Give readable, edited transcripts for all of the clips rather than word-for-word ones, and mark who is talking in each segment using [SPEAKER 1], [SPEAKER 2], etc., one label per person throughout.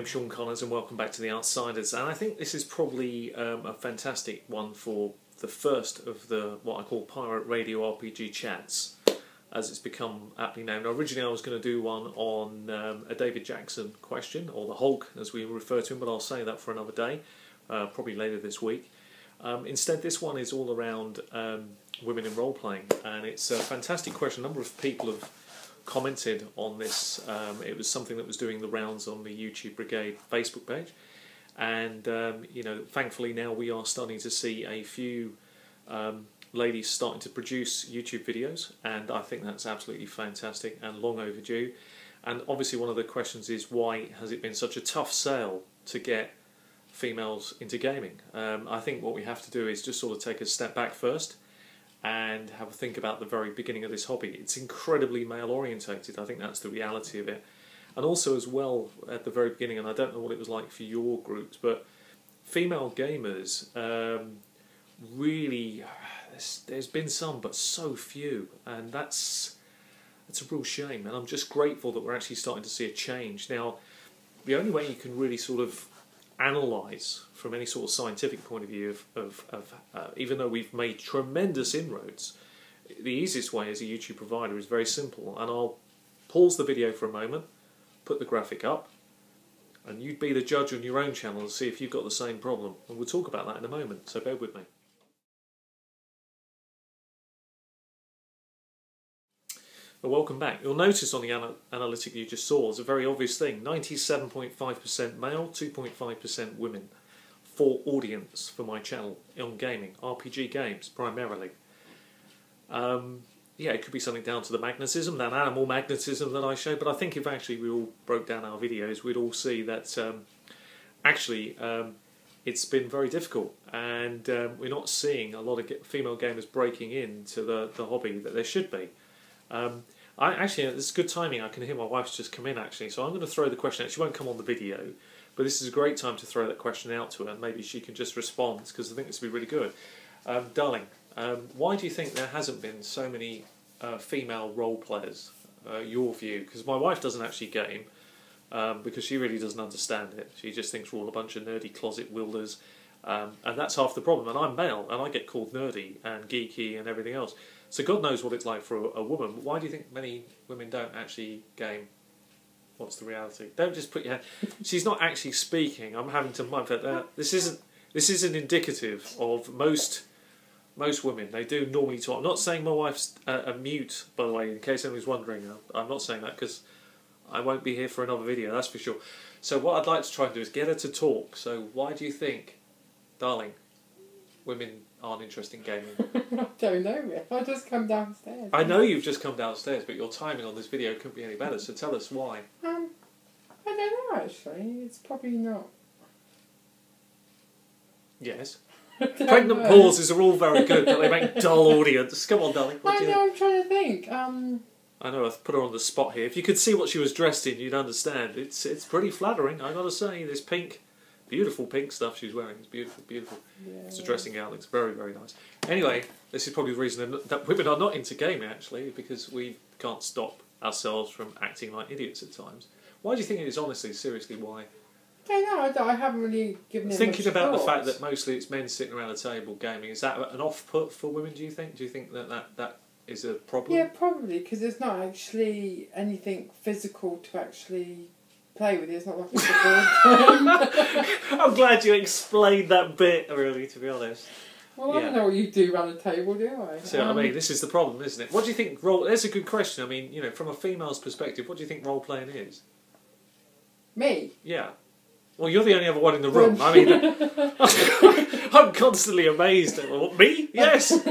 [SPEAKER 1] name's Sean Connors and welcome back to The Outsiders, and I think this is probably a fantastic one for the first of the what I call Pirate Radio RPG chats, as it's become aptly named. Originally I was going to do one on a David Jackson question, or the Hulk as we refer to him, but I'll say that for another day, probably later this week. Instead, this one is all around women in role-playing, and it's a fantastic question. A number of people have commented on this. It was something that was doing the rounds on the YouTube Brigade Facebook page, and you know, thankfully now we are starting to see a few ladies starting to produce YouTube videos, and I think that's absolutely fantastic and long overdue. And obviously one of the questions is, why has it been such a tough sell to get females into gaming? I think what we have to do is just sort of take a step back first and have a think about the very beginning of this hobby. It's incredibly male orientated. I think that's the reality of it. And also as well, at the very beginning, and I don't know what it was like for your groups, but female gamers, really, there's been some, but so few, and that's a real shame. And I'm just grateful that we're actually starting to see a change. Now, the only way you can really sort of analyse from any sort of scientific point of view even though we've made tremendous inroads, the easiest way as a YouTube provider is very simple, and I'll pause the video for a moment, put the graphic up, and you'd be the judge on your own channel and see if you've got the same problem, and we'll talk about that in a moment, so bear with me. Well, welcome back. You'll notice on the analytic you just saw, it's a very obvious thing. 97.5% male, 2.5% women for audience for my channel on gaming, RPG games primarily. Yeah, it could be something down to the magnetism, that animal magnetism that I show, but I think if actually we all broke down our videos, we'd all see that actually it's been very difficult, and we're not seeing a lot of female gamers breaking into the hobby that there should be. Actually, this is good timing. I can hear my wife's just come in actually, so I'm going to throw the question out. She won't come on the video, but this is a great time to throw that question out to her, and maybe she can just respond, because I think this will be really good. Darling, why do you think there hasn't been so many female role players? Your view, because my wife doesn't actually game, because she really doesn't understand it. She just thinks we're all a bunch of nerdy closet wielders, and that's half the problem. And I'm male, and I get called nerdy and geeky and everything else. So God knows what it's like for a woman. Why do you think many women don't actually game? What's the reality? Don't just put your hand... She's not actually speaking. I'm having to mind that this isn't indicative of most women. They do normally talk. I'm not saying my wife's a mute, by the way, in case anyone's wondering. I'm not saying that because I won't be here for another video, that's for sure. So what I'd like to try and do is get her to talk. So why do you think, darling, women aren't interested in gaming?
[SPEAKER 2] I don't know, Rick. I just come downstairs.
[SPEAKER 1] I know you've just come downstairs, but your timing on this video couldn't be any better, so tell us why.
[SPEAKER 2] I don't know, actually. It's probably not...
[SPEAKER 1] Yes. Pregnant pauses are all very good, but they make dull audience. Come on, darling.
[SPEAKER 2] I know, I'm trying to think.
[SPEAKER 1] I know, I've put her on the spot here. If you could see what she was dressed in, you'd understand. It's pretty flattering, I gotta say. This pink... beautiful pink stuff she's wearing. It's beautiful, beautiful. Yeah, it's a dressing gown. It's very, very nice. Anyway, this is probably the reason that women are not into gaming, actually, because we can't stop ourselves from acting like idiots at times. Why do you think it is, honestly, seriously, why?
[SPEAKER 2] I don't know, I haven't really given it
[SPEAKER 1] Thinking
[SPEAKER 2] much
[SPEAKER 1] about
[SPEAKER 2] thought.
[SPEAKER 1] the fact that mostly it's men sitting around a table gaming, is that an off-put for women, do you think? Do you think that is a problem?
[SPEAKER 2] Yeah, probably, because there's not actually anything physical to actually... play with it. It's not like it's a board game.
[SPEAKER 1] I'm glad you explained that bit, really, to be honest.
[SPEAKER 2] Well, I don't know what you do around the table, do I?
[SPEAKER 1] So, I mean, this is the problem, isn't it? What do you think That's a good question. I mean, you know, from a female's perspective, what do you think role-playing is?
[SPEAKER 2] Me?
[SPEAKER 1] Yeah. Well, you're the only other one in the room. I mean, I'm constantly amazed at me. Yes,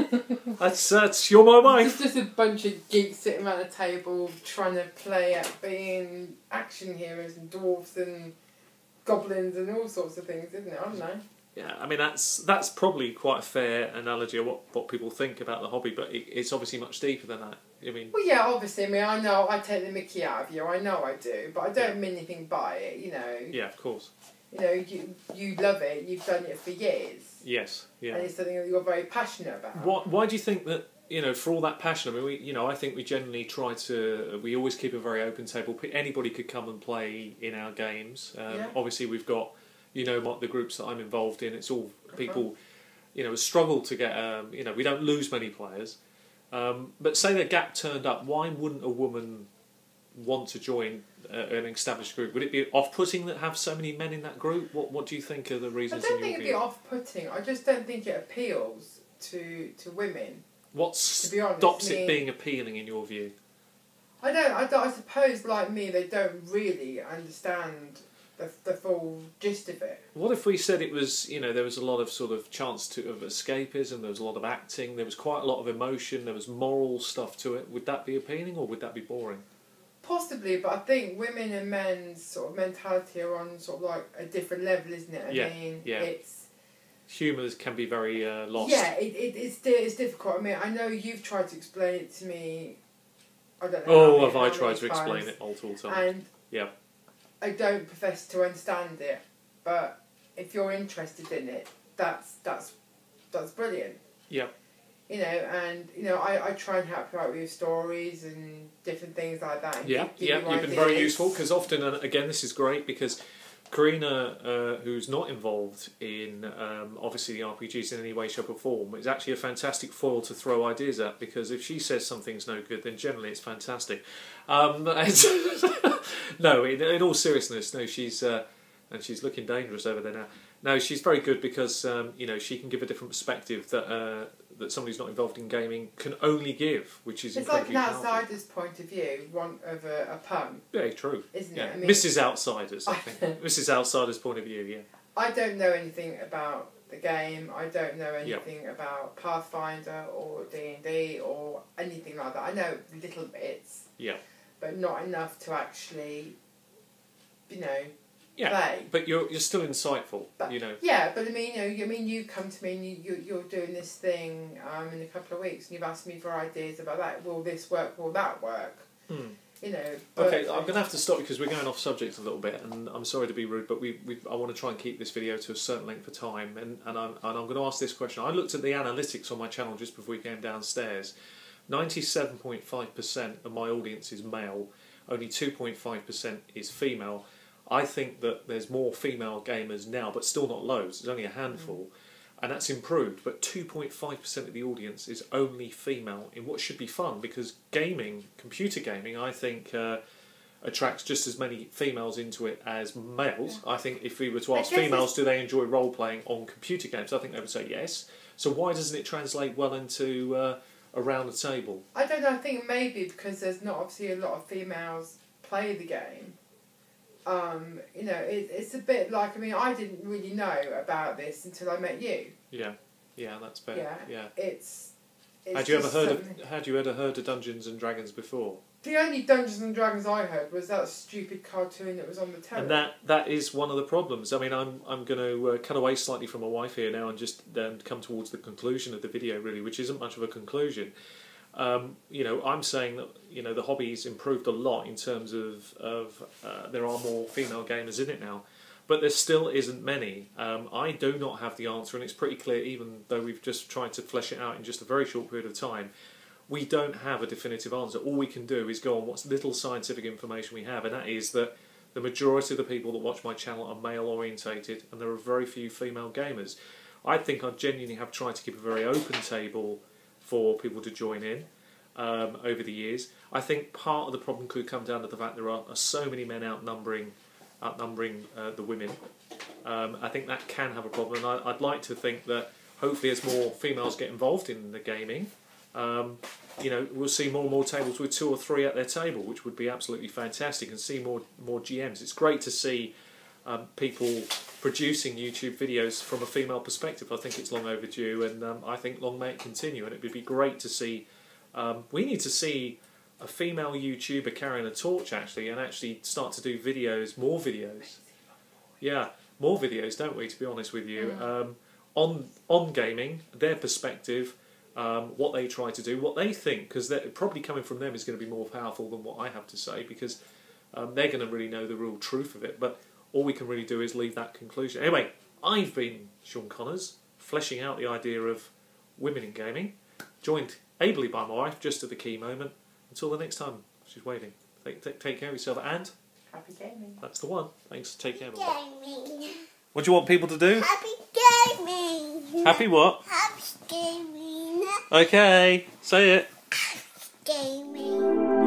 [SPEAKER 1] that's you're my wife.
[SPEAKER 2] It's just a bunch of geeks sitting around a table trying to play at being action heroes and dwarves and goblins and all sorts of things, isn't it? I don't know.
[SPEAKER 1] Yeah, I mean that's probably quite a fair analogy of what people think about the hobby, but it's obviously much deeper than that. I mean,
[SPEAKER 2] well, yeah, obviously. I mean, I know I take the mickey out of you. I know I do, but I don't mean anything by it. You know.
[SPEAKER 1] Yeah, of course.
[SPEAKER 2] You know, you love it. You've done it for years.
[SPEAKER 1] Yes. Yeah.
[SPEAKER 2] And it's something that you're very passionate about.
[SPEAKER 1] Why do you think that you know, for all that passion, I mean, I think we generally we always keep a very open table. Anybody could come and play in our games. Obviously, we've got, the groups that I'm involved in. It's all people, struggle to get. We don't lose many players. But say the gap turned up, why wouldn't a woman want to join an established group? Would it be off-putting that have so many men in that group? What do you think are the reasons?
[SPEAKER 2] I don't think it'd be off-putting. I just don't think it appeals to women.
[SPEAKER 1] What stops it being appealing in your view?
[SPEAKER 2] I suppose, like me, they don't really understand the full gist of it.
[SPEAKER 1] What if we said it was, there was a lot of sort of chance of escapism, there was a lot of acting, there was quite a lot of emotion, there was moral stuff to it. Would that be appealing or would that be boring?
[SPEAKER 2] Possibly, but I think women and men's sort of mentality are on sort of like a different level, isn't it? I mean, it's...
[SPEAKER 1] Humour can be very lost.
[SPEAKER 2] Yeah, it's difficult. I mean, I know you've tried to explain it to me. I don't know.
[SPEAKER 1] Oh, have I tried to explain it multiple times?
[SPEAKER 2] And I don't profess to understand it, but if you're interested in it, that's brilliant.
[SPEAKER 1] Yeah.
[SPEAKER 2] I try and help you out with your stories and different things like that. And
[SPEAKER 1] you've been very useful, because often, and again, this is great because Karina, who's not involved in obviously the RPGs in any way, shape or form, is actually a fantastic foil to throw ideas at, because if she says something's no good, then generally it's fantastic. No, in all seriousness, no, she's and she's looking dangerous over there now. No, she's very good because she can give a different perspective that somebody who's not involved in gaming can only give, which is incredibly powerful.
[SPEAKER 2] It's like an outsider's point of view, one of a pun.
[SPEAKER 1] Yeah, true.
[SPEAKER 2] Isn't
[SPEAKER 1] it?
[SPEAKER 2] I mean,
[SPEAKER 1] Mrs. Outsiders, I think. Mrs. Outsider's point of view, yeah.
[SPEAKER 2] I don't know anything about the game. I don't know anything about Pathfinder or D&D or anything like that. I know little bits.
[SPEAKER 1] Yeah.
[SPEAKER 2] But not enough to actually, play.
[SPEAKER 1] But you're still insightful,
[SPEAKER 2] Yeah, but I mean, you come to me and you're doing this thing in a couple of weeks, and you've asked me for ideas about that. Will this work? Will that work?
[SPEAKER 1] Okay, I'm going to have to stop because we're going off subject a little bit, and I'm sorry to be rude, but I want to try and keep this video to a certain length of time, and I'm going to ask this question. I looked at the analytics on my channel just before we came downstairs. 97.5% of my audience is male, only 2.5% is female. I think that there's more female gamers now, but still not loads. There's only a handful, and that's improved. But 2.5% of the audience is only female in what should be fun, because computer gaming, I think attracts just as many females into it as males. I think if we were to ask females, do they enjoy role playing on computer games? I think they would say yes. So why doesn't it translate well into around the table?
[SPEAKER 2] I don't know. I think maybe because there's not obviously a lot of females play the game. It's a bit like, I didn't really know about this until I met you.
[SPEAKER 1] Yeah, that's fair. Yeah.
[SPEAKER 2] It's
[SPEAKER 1] had you ever heard of Dungeons and Dragons before?
[SPEAKER 2] The only Dungeons and Dragons I heard was that stupid cartoon that was on the telly.
[SPEAKER 1] And that is one of the problems. I'm going to cut away slightly from my wife here now and just come towards the conclusion of the video, really, which isn't much of a conclusion. I'm saying that the hobby's improved a lot in terms of there are more female gamers in it now, but there still isn't many. I do not have the answer, and it's pretty clear, even though we've just tried to flesh it out in just a very short period of time. We don't have a definitive answer. All we can do is go on what little scientific information we have, and that is that the majority of the people that watch my channel are male orientated, and there are very few female gamers. I think I genuinely have tried to keep a very open table for people to join in over the years. I think part of the problem could come down to the fact there are so many men outnumbering the women. I think that can have a problem, and I'd like to think that hopefully as more females get involved in the gaming, we'll see more and more tables with 2 or 3 at their table, which would be absolutely fantastic, and see more GMs. It's great to see people producing YouTube videos from a female perspective. I think it's long overdue, and I think long may it continue, and it would be great to see. We need to see a female YouTuber carrying a torch, actually, and actually start to do videos, more videos. Yeah, more videos, don't we, to be honest with you, on gaming, their perspective, what they try to do, what they think, because probably coming from them is going to be more powerful than what I have to say, because they're going to really know the real truth of it, but all we can really do is leave that conclusion. Anyway, I've been Sean Connors, fleshing out the idea of women in gaming, joined ably by my wife, just at the key moment. Until the next time, she's waiting. Take care of yourself, and
[SPEAKER 2] happy gaming.
[SPEAKER 1] that's the one. Thanks. Take care.
[SPEAKER 3] Gaming.
[SPEAKER 1] What do you want people to do?
[SPEAKER 3] Happy gaming.
[SPEAKER 1] Happy what?
[SPEAKER 3] Happy gaming.
[SPEAKER 1] Okay, say it.
[SPEAKER 3] Gaming.